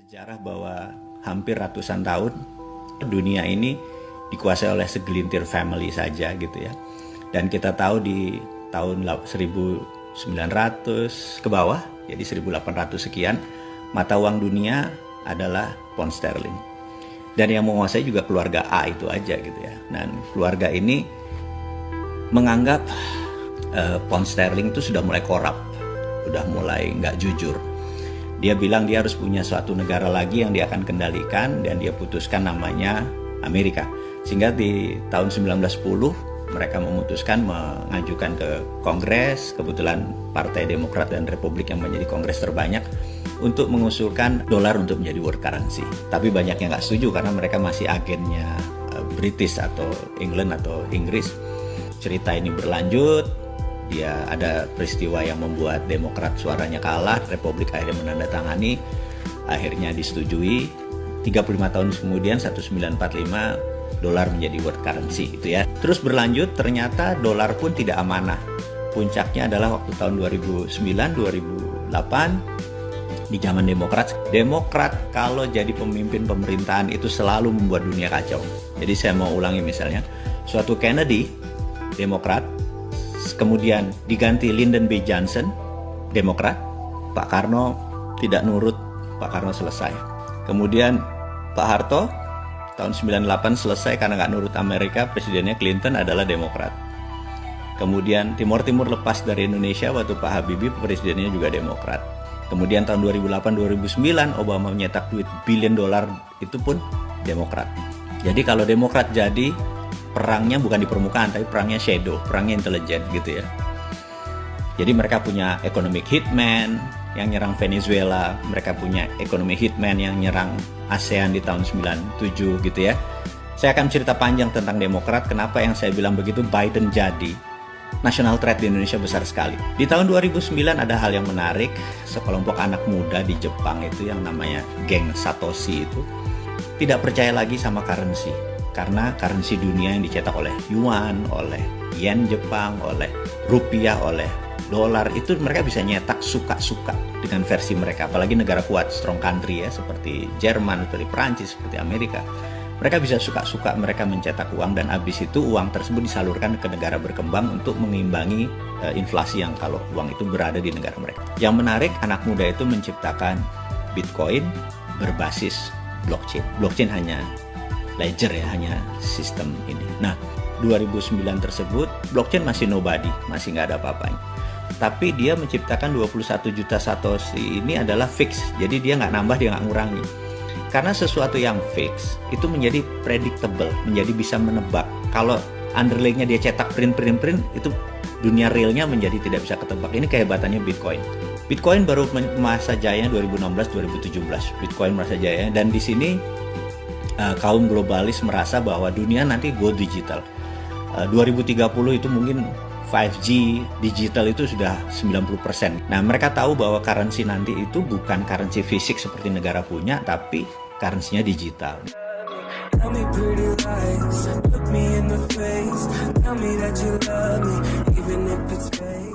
Sejarah bahwa hampir ratusan tahun dunia ini dikuasai oleh segelintir family saja gitu ya. Dan kita tahu di tahun 1900 ke bawah, jadi 1800 sekian, mata uang dunia adalah pound sterling. Dan yang menguasai juga keluarga A itu aja gitu ya. Dan keluarga ini menganggap pound sterling itu sudah mulai korup, sudah mulai nggak jujur. Dia bilang dia harus punya suatu negara lagi yang dia akan kendalikan, dan dia putuskan namanya Amerika. Sehingga di tahun 1910 mereka memutuskan mengajukan ke Kongres, kebetulan Partai Demokrat dan Republik yang menjadi Kongres terbanyak, untuk mengusulkan dolar untuk menjadi world currency. Tapi banyak yang nggak setuju karena mereka masih agennya British atau England atau Inggris. Cerita ini berlanjut. Dia ada peristiwa yang membuat Demokrat suaranya kalah, Republik akhirnya menandatangani, akhirnya disetujui. 35 tahun kemudian 1945 dolar menjadi world currency gitu ya. Terus berlanjut, ternyata dolar pun tidak amanah. Puncaknya adalah waktu tahun 2009-2008 di zaman Demokrat. Demokrat kalau jadi pemimpin pemerintahan itu selalu membuat dunia kacau. Jadi saya mau ulangi, misalnya suatu Kennedy, Demokrat, kemudian diganti Lyndon B. Johnson, Demokrat. Pak Karno tidak nurut, Pak Karno selesai. Kemudian Pak Harto tahun 98 selesai karena nggak nurut Amerika, presidennya Clinton adalah Demokrat. Kemudian Timur lepas dari Indonesia waktu Pak Habibie, presidennya juga Demokrat. Kemudian tahun 2008-2009 Obama menyetak duit billion dolar, itu pun Demokrat. Jadi kalau Demokrat jadi, perangnya bukan di permukaan, tapi perangnya shadow, perangnya intelijen gitu ya. Jadi mereka punya economic hitman yang nyerang Venezuela, mereka punya economic hitman yang nyerang ASEAN di tahun 97 gitu ya. Saya akan cerita panjang tentang Demokrat, kenapa yang saya bilang begitu Biden jadi. National threat di Indonesia besar sekali. Di tahun 2009 ada hal yang menarik, sekelompok anak muda di Jepang itu yang namanya geng Satoshi itu tidak percaya lagi sama currency. Karena currency dunia yang dicetak oleh yuan, oleh yen Jepang, oleh rupiah, oleh dolar, itu mereka bisa nyetak suka-suka dengan versi mereka. Apalagi negara kuat, strong country ya, seperti Jerman, seperti Prancis, seperti Amerika. Mereka bisa suka-suka mereka mencetak uang, dan habis itu uang tersebut disalurkan ke negara berkembang untuk mengimbangi inflasi yang kalau uang itu berada di negara mereka. Yang menarik, anak muda itu menciptakan Bitcoin berbasis blockchain. Blockchain hanya ledger ya, hanya sistem ini. Nah, 2009 tersebut blockchain masih nobody, masih nggak ada apa-apanya. Tapi dia menciptakan 21 juta Satoshi ini adalah fix. Jadi dia nggak nambah, dia nggak ngurangi. Karena sesuatu yang fix itu menjadi predictable, menjadi bisa menebak. Kalau underlying-nya dia cetak print, itu dunia realnya menjadi tidak bisa ketebak. Ini kehebatannya Bitcoin. Bitcoin baru masa jayanya 2016-2017. Bitcoin masa jayanya, dan di sini kaum globalis merasa bahwa dunia nanti go digital. 2030 itu mungkin 5G digital itu sudah 90%. Nah, mereka tahu bahwa currency nanti itu bukan currency fisik seperti negara punya, tapi currency-nya digital. Tell me pretty lies, look me in the face, tell me that you love me, even if it's fake.